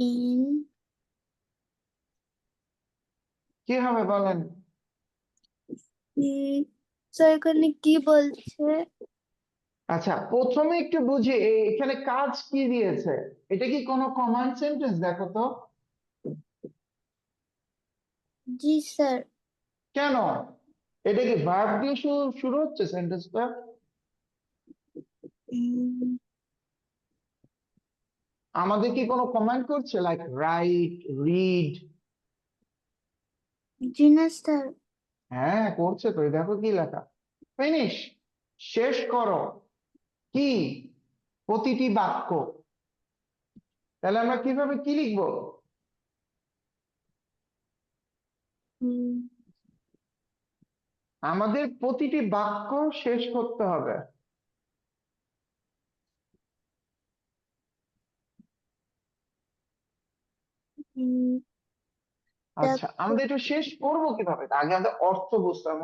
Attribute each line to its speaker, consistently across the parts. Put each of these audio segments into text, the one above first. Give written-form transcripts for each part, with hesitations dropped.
Speaker 1: in
Speaker 2: কি হবে বলেন?
Speaker 1: স্যার এখানে কি বলছে?
Speaker 2: আচ্ছা, প্রথমে একটু বুঝি এখানে কাজ কি দিয়েছে। এটা কি কোনো কমান্ড সেন্টেন্স? দেখো তো।
Speaker 1: জি স্যার।
Speaker 2: কেন? এটা কি ভার্ব দিয়ে শুরু হচ্ছে সেন্টেন্সটা? আমাদের কি কোনো কমান্ড করছে, লাইক রাইট, রিড?
Speaker 1: জি না স্যার।
Speaker 2: হ্যাঁ করছে তো, এই দেখো কি লেখা, ফিনিশ, শেষ করো। কি? প্রতিটি বাক্য। তাহলে আমরা কিভাবে কি লিখবো? আমাদের প্রতিটি বাক্য শেষ করতে হবে। আচ্ছা, আমাদের এটা শেষ করবো কিভাবে? আগে আমাদের অর্থ বুঝতে হবে।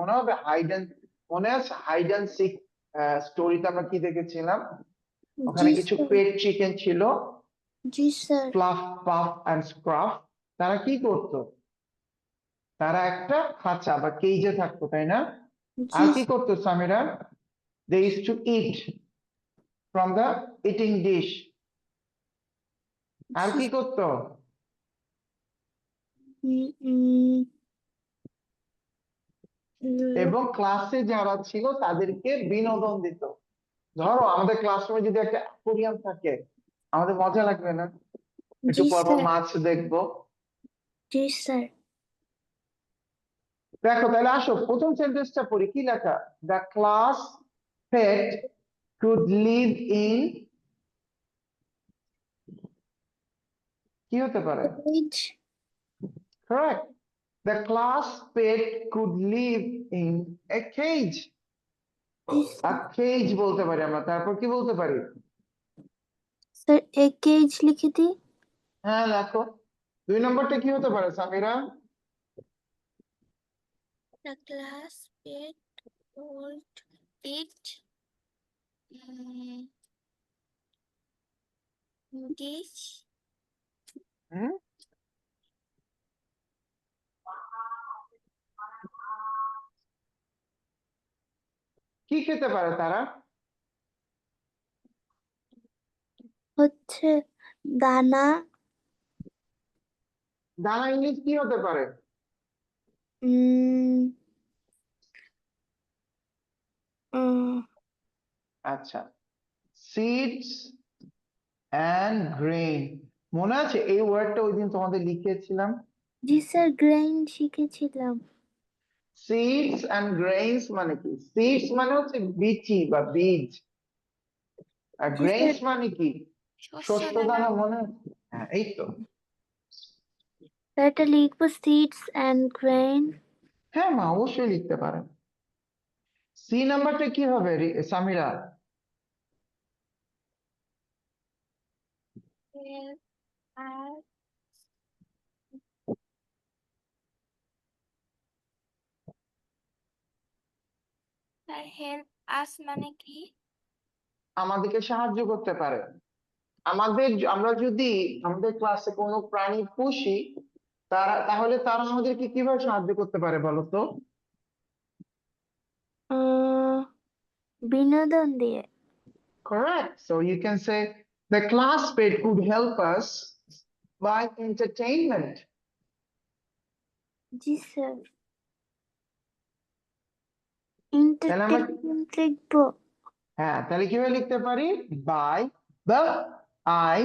Speaker 2: মনে আছে হাইড অ্যান্ড সিক স্টোরিতে আমরা কি দেখেছিলাম? ওখানে
Speaker 1: জি
Speaker 2: কিছু
Speaker 1: স্যার।
Speaker 2: পেট চিকেন ছিল,
Speaker 1: জি sir.
Speaker 2: Fluff, puff and scruff. তারা কি করতো? তারা একটা খাঁচা বা কেজে থাকতো, তাই না?
Speaker 1: জি
Speaker 2: আর কি করতো Samira? They use to eat from the eating dish. আর কি করতো? এবং ক্লাসে যারা ছিল তাদেরকে বিনোদন দিত। ধরো আমাদের ক্লাসরুমে যদি একটা অ্যাকোয়ারিয়াম থাকে, আমাদের মজা লাগবে না? একটু
Speaker 1: জি
Speaker 2: পর পর
Speaker 1: স্যার।
Speaker 2: মাছ দেখবো।
Speaker 1: জি স্যার।
Speaker 2: দেখো তাহলে আসো প্রথম সেন্টেন্সটা পড়ি, কি লেখা? The class pet could live in, কি হতে পারে? Correct. The class pet could live in a cage. A cage বলতে পারি আমরা, তারপর কি বলতে পারি?
Speaker 1: স্যার এক কেজ লিখে দিই।
Speaker 2: হ্যাঁ লেখো। 2 নম্বরটা কি হতে পারে Samira?
Speaker 1: The class pet would eat dish.
Speaker 2: হুম, কি খেতে পারে তারা?
Speaker 1: হচ্ছে দানা।
Speaker 2: দানা ইংলিশ কি হতে পারে?
Speaker 1: উম, উম,
Speaker 2: আচ্ছা, সিডস এন্ড গ্রেইন। মনে আছে এই ওয়ার্ডটা ওই দিন তোমাদের লিখেছিলাম?
Speaker 1: জি স্যার গ্রেইন শিখেছিলাম।
Speaker 2: সিডস এন্ড গ্রেইনস মানে কি? সিডস মানে হচ্ছে বিচি বা বীজ, আর
Speaker 1: জি স্যার
Speaker 2: গ্রেইনস মানে কি?
Speaker 1: শস্য
Speaker 2: শস্য
Speaker 1: দানা।
Speaker 2: দানা, মনে আছে? হ্যাঁ এই তো।
Speaker 1: এটা লিখবো সিডস এন্ড গ্রেইন।
Speaker 2: হ্যাঁ মা, অবশ্যই লিখতে পারেন। সি নাম্বারটা কি হবে সামিরা?
Speaker 1: আর হেল্প আস মানে কি?
Speaker 2: আমাদেরকে সাহায্য করতে পারে। আমরা যদি আমাদের ক্লাসে কোনো প্রাণী পুষি, তাহলে তারা আমাদেরকে কিভাবে সাহায্য করতে পারে বলো তো?
Speaker 1: বিনোদন দিয়ে।
Speaker 2: Correct. So you can say the class pet could help us by entertainment.
Speaker 1: G sir.
Speaker 2: তাহলে আমরা,
Speaker 1: এন্টারটেইনমেন্ট লিখবো।
Speaker 2: হ্যাঁ তাহলে কিভাবে লিখতে পারি? By the I.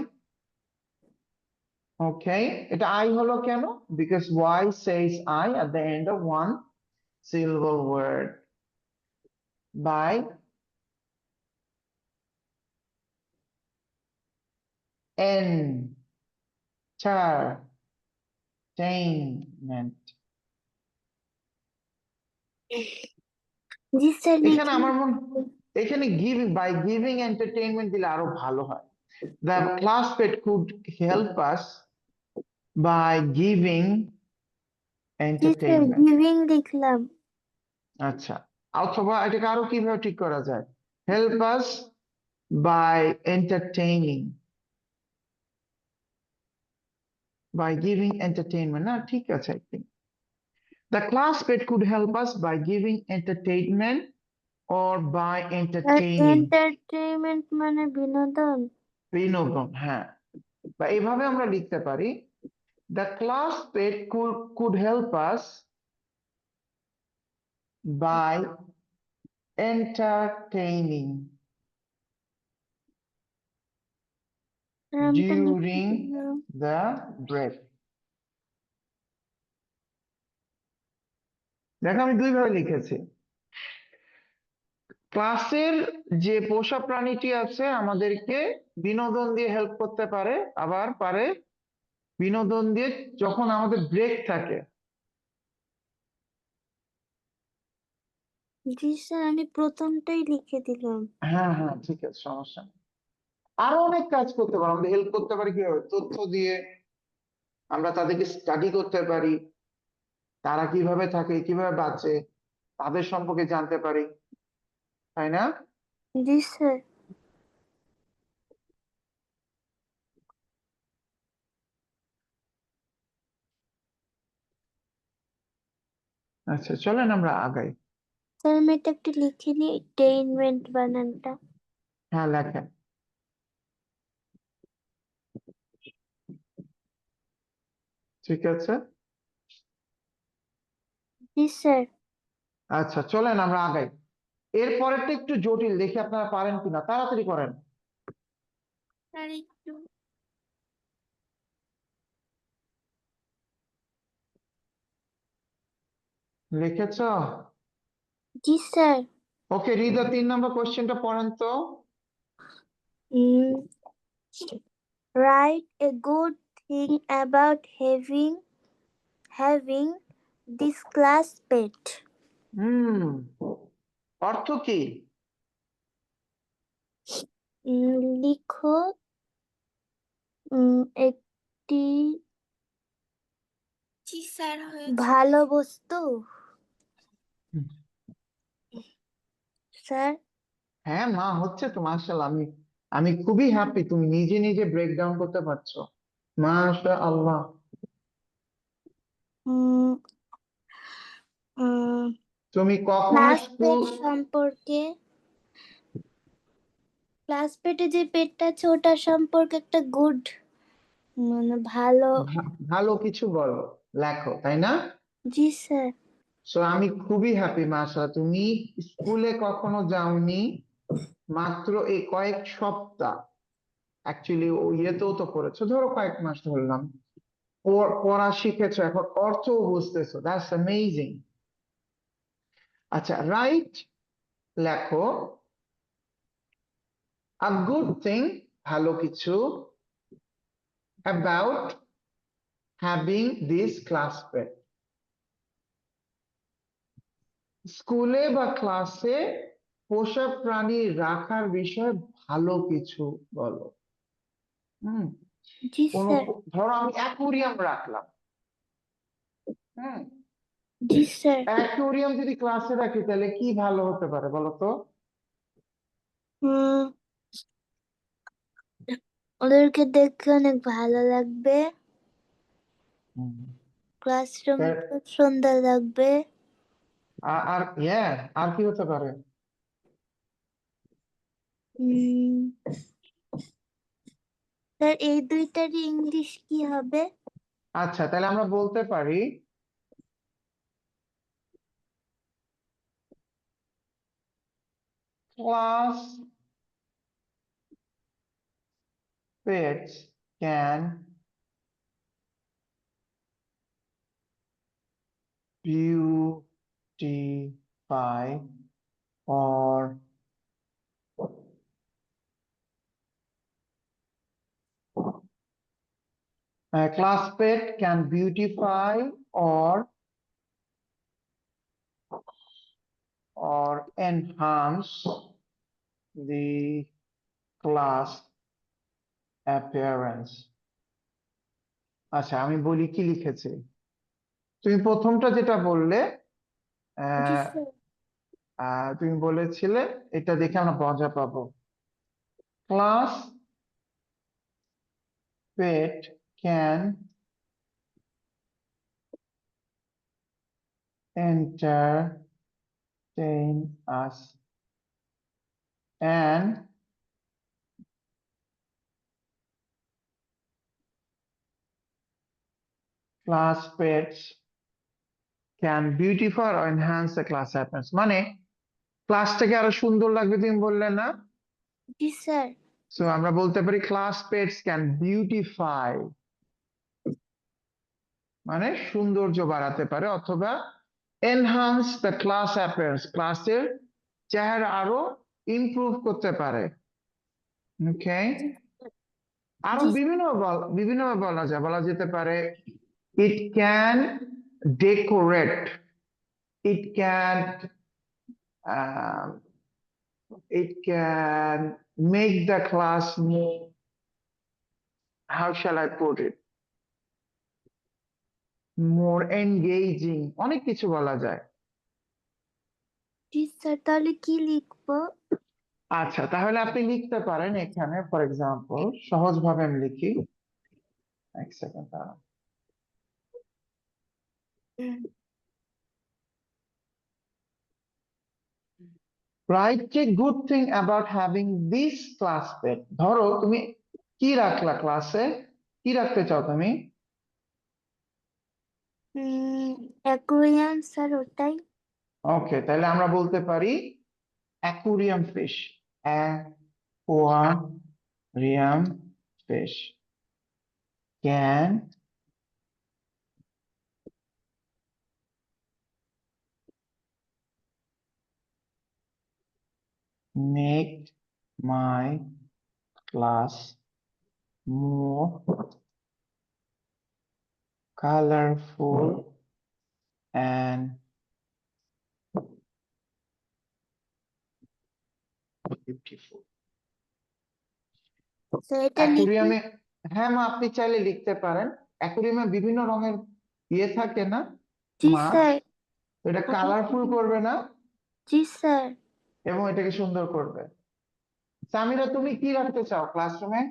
Speaker 2: Okay, এটা I হলো কেন? Because Y says I at the end of one syllable word. By entertainment.
Speaker 1: G sir
Speaker 2: এখানে
Speaker 1: লিখে।
Speaker 2: আমার এখানে বাই গিভিং এন্টারটেইনমেন্ট দিলে আরো ভালো হয়। The class pet could help us by giving
Speaker 1: G sir
Speaker 2: entertainment.
Speaker 1: Giving লিখলাম।
Speaker 2: আচ্ছা, অথবা এটাকে আরো কিভাবে ঠিক করা যায়? Help us by entertaining. by giving entertainment না ঠিক আছে I think the class pet could help us by giving entertainment or by
Speaker 1: sir
Speaker 2: entertaining
Speaker 1: entertainment মানে বিনোদন।
Speaker 2: বিনোদন হ্যাঁ বা এইভাবে আমরা লিখতে পারি the class pet could help us by entertaining
Speaker 1: sir আমি তো লিখে
Speaker 2: during
Speaker 1: দিলাম।
Speaker 2: the break দেখো আমি দুইভাবে লিখেছি ক্লাসের যে পোষা প্রাণীটি আছে আমাদেরকে বিনোদন দিয়ে হেল্প করতে পারে আবার পারে বিনোদন দিয়ে যখন আমাদের ব্রেক থাকে
Speaker 1: জি স্যার আমি প্রথমটাই লিখে দিলাম।
Speaker 2: হ্যাঁ হ্যাঁ ঠিক আছে সমস্যা নেই আরো অনেক কাজ করতে পারি আমাদের হেল্প করতে পারি কিভাবে তথ্য দিয়ে আমরা তাদেরকে স্টাডি করতে পারি তারা কিভাবে থাকে কিভাবে বাঁচে তাদের সম্পর্কে জানতে পারি তাই না
Speaker 1: জি স্যার।
Speaker 2: আচ্ছা চলেন আমরা আগাই
Speaker 1: স্যার আমি এটা একটু লিখে নিই টেইনমেন্ট বানানটা।
Speaker 2: হ্যাঁ লেখেন ঠিক আছে
Speaker 1: জি স্যার।
Speaker 2: আচ্ছা চলেন আমরা আগাই এরপরেরটা একটু জটিল দেখি আপনারা পারেন কিনা তাড়াতাড়ি করেন
Speaker 1: স্যার একটু।
Speaker 2: লিখেছ
Speaker 1: জি স্যার।
Speaker 2: ওকে রিদা 3 নম্বর কোশ্চেনটা পড়েন তো
Speaker 1: Write a good thing about having this class pet.
Speaker 2: হুম অর্থ কি
Speaker 1: লিখো একটি জি স্যার ভালো বস্তু।
Speaker 2: হুম,
Speaker 1: স্যার
Speaker 2: হ্যাঁ মা হচ্ছে তো মাশাআল্লাহ আমি আমি খুবই হ্যাপি তুমি নিজে নিজে ব্রেক ডাউন করতে পারছো মাশাআল্লাহ
Speaker 1: উম, উম,
Speaker 2: তুমি কখনো
Speaker 1: ক্লাস
Speaker 2: স্কুল
Speaker 1: পেট সম্পর্কে ক্লাস পেটে যে পেটটা আছে ওটা সম্পর্কে একটা গুড মানে ভালো।
Speaker 2: ভালো কিছু বলো লেখো তাই না
Speaker 1: জি স্যার।
Speaker 2: সো আমি খুবই হ্যাপি মাশাআল্লাহ তুমি স্কুলে কখনো যাওনি মাত্র এই কয়েক সপ্তাহ অ্যাকচুয়ালি ও ইয়েতেও তো পড়েছো ধরো কয়েক মাস ধরলাম পড়া শিখেছো এখন অর্থও বুঝতেছো দ্যাটস অ্যামেজিং আচ্ছা রাইট লেখো আ গুড থিং ভালো কিছু অ্যাবাউট হ্যাভিং দিস ক্লাস পেট স্কুলে বা ক্লাসে পোষা প্রাণী রাখার বিষয়ে ভালো কিছু বলো হুম
Speaker 1: জি
Speaker 2: কোন
Speaker 1: স্যার।
Speaker 2: ধরো আমি অ্যাকুরিয়াম রাখলাম হুম
Speaker 1: জি স্যার।
Speaker 2: অ্যাকুরিয়াম যদি ক্লাসে রাখি তাহলে কি ভালো হতে পারে বলো তো
Speaker 1: উম, ওদেরকে দেখতে অনেক ভালো লাগবে।
Speaker 2: হুম।
Speaker 1: ক্লাসরুম
Speaker 2: এর-
Speaker 1: খুব সুন্দর লাগবে।
Speaker 2: আর ইয়ে আর কি হতে পারে
Speaker 1: উম, স্যার এই দুইটারই ইংলিশ কি হবে?
Speaker 2: আচ্ছা তাহলে আমরা বলতে পারি class pets can beautify or a class pet can beautify or enhance the class appearance আচ্ছা আমি বলি কি লিখেছি তুমি প্রথমটা যেটা বললে
Speaker 1: জি
Speaker 2: আহ,
Speaker 1: স্যার।
Speaker 2: তুমি বলেছিলে এটা দেখে আমরা মজা পাবো class pet can entertain us and class pets can beautify or enhance the class atmosphere মানে ক্লাসটাকে আরো সুন্দর লাগবে তুমি বললে না
Speaker 1: জি স্যার।
Speaker 2: সো আমরা বলতে পারি ক্লাস পেটস ক্যান বিউটিফাই মানে সৌন্দর্য বাড়াতে পারে অথবা এনহান্স দ্য ক্লাস অ্যাপিয়ারেন্স ক্লাসের চেহারা আরো ইমপ্রুভ করতে পারে ওকে আরো
Speaker 1: জি
Speaker 2: বিভিন্ন বলা যেতে পারে it can decorate it can it can make the class more, how shall I put it, more engaging অনেক কিছু বলা যায়
Speaker 1: জি স্যার, তাহলে কি লিখবো?
Speaker 2: আচ্ছা তাহলে আপনি লিখতে পারেন এখানে ফর এক্সাম্পল সহজভাবে আমি লিখি এক সেকেন্ড দাঁড়ান write a good thing about having this class pet ধরো তুমি কি রাখলা ক্লাসে কি রাখতে চাও তুমি
Speaker 1: অ্যাকুয়ারিয়াম স্যার, ওটাই।
Speaker 2: ওকে তাহলে আমরা বলতে পারি aquarium fish aquarium fish can make my class more colorful and beautiful
Speaker 1: sir এটা লিখি?
Speaker 2: অ্যাকুরিয়ামে হ্যাঁ মা আপনি চাইলে লিখতে পারেন অ্যাকুরিয়ামে বিভিন্ন রঙের ইয়ে থাকে না
Speaker 1: জি
Speaker 2: মাছ
Speaker 1: স্যার।
Speaker 2: এটা কালারফুল করবে না
Speaker 1: জি স্যার।
Speaker 2: এবং এটাকে সুন্দর করবে সামিরা তুমি কি রাখতে চাও ক্লাসরুমে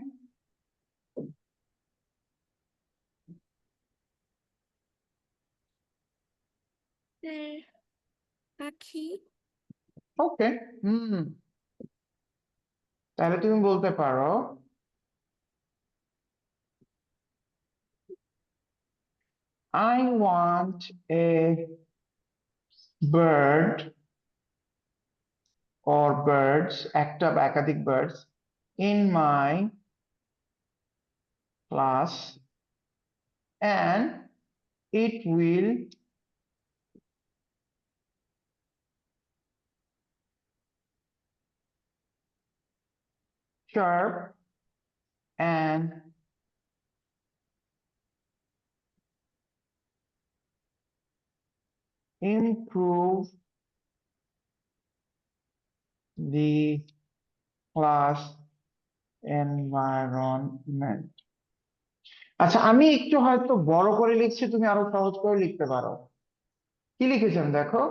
Speaker 1: পাখি।
Speaker 2: ওকে হুম তাহলে তুমি বলতে পারো I want a bird or birds একটা বা একাধিক birds in my class and it will chirp and improve the class environment আচ্ছা আমি একটু হয়তো বড় করে লিখছি তুমি আরো সহজ করে লিখতে পারো কি লিখেছেন দেখো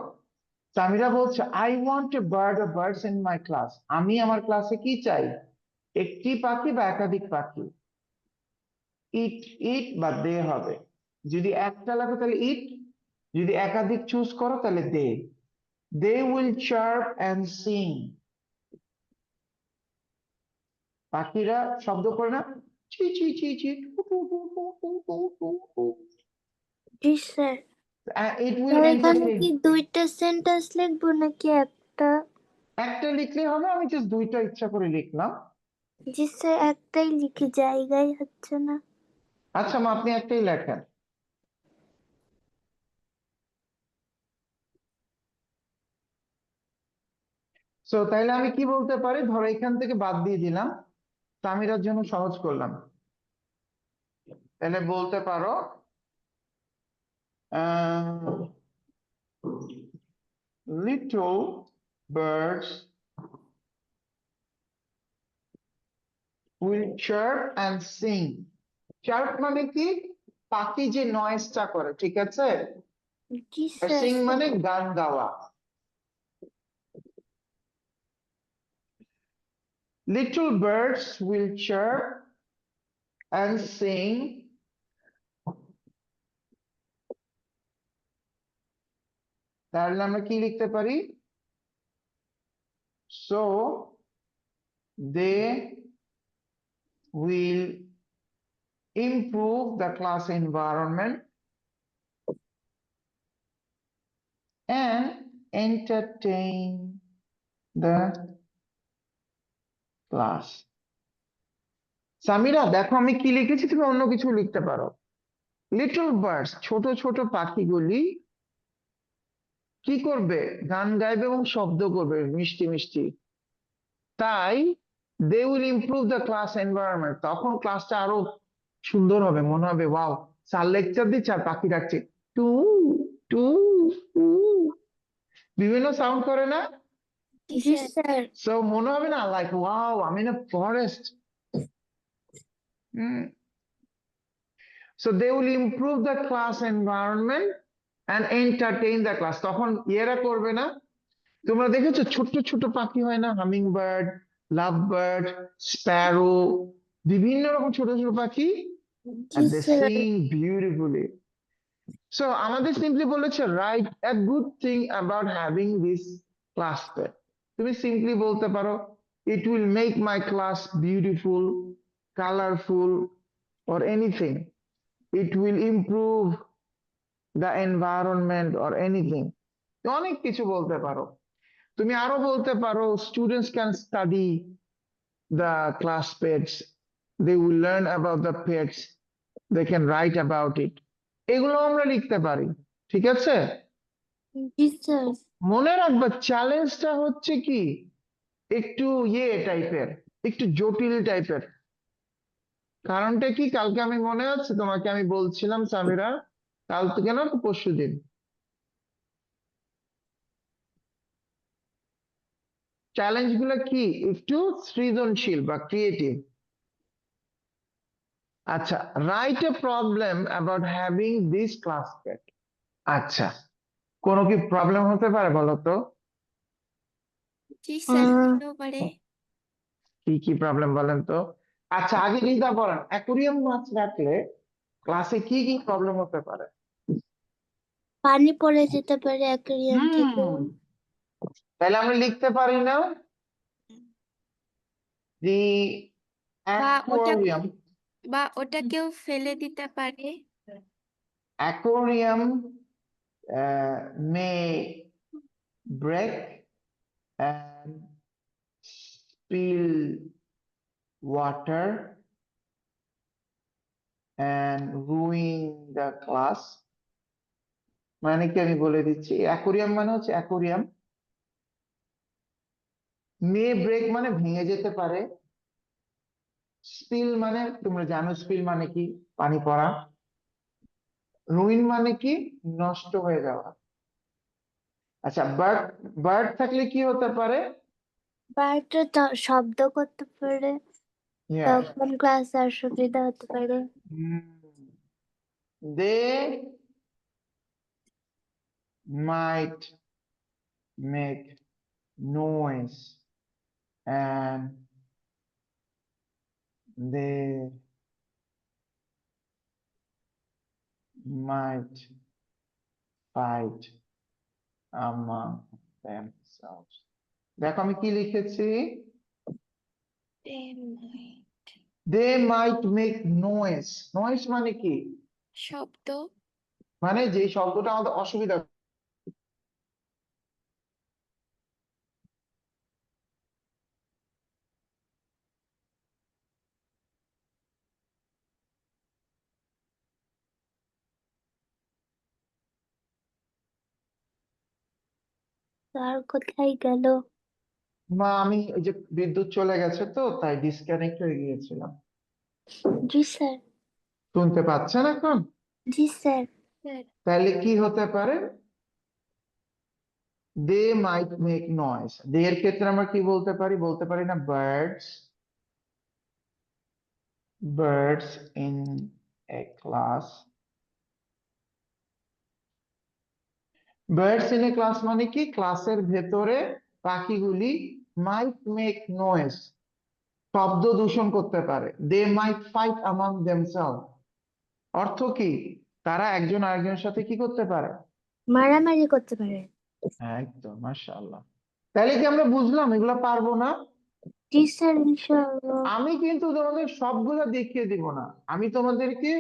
Speaker 2: সামিরা বলছে I want a bird of birds in my class আমি আমার ক্লাসে কি চাই একটি পাখি বা একাধিক পাখি ইট ইট বা দে হবে যদি একটা লাগে তাহলে ইট যদি একাধিক চুজ করো তাহলে they will chirp and sing পাখিরা শব্দ করে না চি চি চি চি টু টু টু টু টু টু টু টু
Speaker 1: জি স্যার।
Speaker 2: ইট উইল
Speaker 1: স্যার এখানে
Speaker 2: এন্টারটেইন
Speaker 1: কি দুইটা সেন্টেন্স লিখবো নাকি একটা?
Speaker 2: একটা লিখলে হবে আমি জাস্ট দুইটা ইচ্ছা করে লিখলাম
Speaker 1: জি স্যার, একটাই লিখি, জায়গায় হচ্ছে না।
Speaker 2: আচ্ছা মা আপনি একটাই লেখেন সো তাইলে আমি কি বলতে পারি ধরো এখান থেকে বাদ দিয়ে দিলাম তামিরার জন্য সহজ করলাম তাহলে বলতে পারো little birds will chirp and sing chirp মানে কি পাখি যে নয়েজটা করে ঠিক আছে
Speaker 1: জি
Speaker 2: আর
Speaker 1: স্যার।
Speaker 2: সিং মানে গান গাওয়া little birds will chirp and sing তাহলে আমরা কি লিখতে পারি? So they will improve the class environment and entertain the class. Samira দেখো আমি কি লিখেছি, তুমি অন্য কিছু লিখতে পারো। লিটল বার্ডস, ছোট ছোট পাখিগুলি কি করবে? গান গাইবে এবং শব্দ করবে মিষ্টি মিষ্টি। তাই they will improve the class environment, তখন ক্লাসটা আরো সুন্দর হবে, মনে হবে ওয়াও স্যার লেকচার দিচ্ছে আর পাখি ডাকছে টু টু টু, বিভিন্ন সাউন্ড করে না?
Speaker 1: জি স্যার।
Speaker 2: সো মনে হবে না লাইক ওয়াও আমি না forest. So they will improve the class environment and entertain the class, তখন এরা করবে না? তোমরা দেখেছো ছোট ছোট পাখি হয় না, humming bird, love bird, Sparrow, বিভিন্ন রকম ছোট ছোট পাখি,
Speaker 1: জি
Speaker 2: and they
Speaker 1: sir.
Speaker 2: sing beautifully. So আমাদের সিম্পলি বলেছে right a good thing about having this class pet. তুমি সিম্পলি বলতে পারো it will make my class beautiful, colorful or anything. It will improve the environment or anything. অনেক কিছু বলতে পারো। তুমি আরো বলতে পারো students can study the class pets, they will learn about the pets, they can write about it, এগুলো আমরা লিখতে পারি। ঠিক আছে?
Speaker 1: জি স্যার।
Speaker 2: মনে রাখবা চ্যালেঞ্জটা হচ্ছে কি একটু টাইপের, একটু জটিল টাইপের। কারণটা কি, কালকে আমি মনে আছে তোমাকে আমি বলছিলাম সামিরা, কাল থেকে না পরশু দিন, চ্যালেঞ্জ গুলো কি একটু সৃজনশীল বা ক্রিয়েটিভ। আচ্ছা, write a problem about having this class pet. আচ্ছা, কোনো কি প্রবলেম হতে পারে বলো তো?
Speaker 3: জি স্যার,
Speaker 1: আহ,
Speaker 3: হতেও পারে।
Speaker 2: কি কি প্রবলেম বলেন তো? আচ্ছা আগে রিদা বলেন, অ্যাকুরিয়াম মাছ রাখলে ক্লাসে কি কি প্রবলেম হতে পারে?
Speaker 1: পানি পড়ে যেতে পারে অ্যাকুয়ারিয়াম থেকে।
Speaker 2: তাহলে আমরা লিখতে পারি না দি
Speaker 3: বা ওটা
Speaker 2: অ্যাকোয়ারিয়াম,
Speaker 3: ওটাকেও ফেলে দিতে পারে।
Speaker 2: Aquarium May break and spill water and ruin the class। মানে কি আমি বলে দিচ্ছি, অ্যাকোরিয়াম মানে হচ্ছে অ্যাকোরিয়াম, মে ব্রেক মানে ভেঙে যেতে পারে, স্পিল মানে তোমরা জানো স্পিল মানে কি, পানি পড়া, রুইন মানে কি নষ্ট হয়ে যাওয়া। আচ্ছা বার্ড, বার্ড থাকলে কি হতে পারে?
Speaker 1: বাড়িটা শব্দ করতে পারে, তখন ক্লাসে অসুবিধা হতে পারে।
Speaker 2: দে might make noise and they might fight among themselves। দেখো আমি কি লিখেছি, দে মাইট মেক নয়েজ। নয়েজ মানে কি?
Speaker 3: শব্দ।
Speaker 2: মানে যে শব্দটা আমাদের অসুবিধা।
Speaker 1: স্যার কোথায় গেল?
Speaker 2: মা আমি ওই যে বিদ্যুৎ চলে গেছে তো তাই ডিসকানেক্ট হয়ে গিয়েছিলাম।
Speaker 1: জি স্যার।
Speaker 2: শুনতে পাচ্ছেন এখন?
Speaker 1: জি স্যার।
Speaker 2: তাহলে কি হতে পারে? দে মাইট মেক নয়েজ, দে এর ক্ষেত্রে আমরা কি বলতে পারি? বলতে পারি না birds, birds in a class. Birds in a class মানে কি ক্লাসের ভেতরে পাখিগুলি মাইট মেক নয়েজ, শব্দ দূষণ করতে পারে। দে মাইট ফাইট অ্যামং দেমসেলস, অর্থ কি তারা একজন আরেকজনের সাথে কি করতে পারে?
Speaker 1: মারামারি করতে পারে।
Speaker 2: একদম, মাশাআল্লাহ। তাহলে কি আমরা বুঝলাম এগুলো পারবো না?
Speaker 1: জি স্যার, ইনশাআল্লাহ।
Speaker 2: আমি কিন্তু তোমাদের সবগুলো দেখিয়ে দিব না, আমি তোমাদেরকে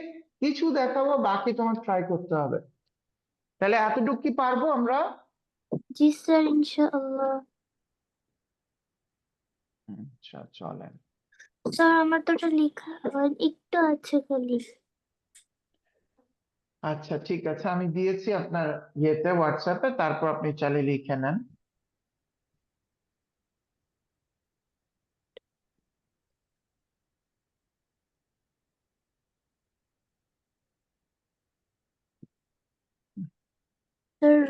Speaker 2: কিছু দেখাবো, বাকি তোমার ট্রাই করতে হবে। তাহলে এতটুকু কি পারবো আমরা?
Speaker 1: জি স্যার, ইনশাআল্লাহ।
Speaker 2: আচ্ছা, চলেন।
Speaker 1: স্যার আমার তো ওটা লেখা একটু আছে খালি।
Speaker 2: আচ্ছা, ঠিক আছে, আমি দিয়েছি আপনার ইয়েতে, হোয়াটসঅ্যাপে, তারপর আপনি চাইলে লিখে নেন।
Speaker 1: স্যার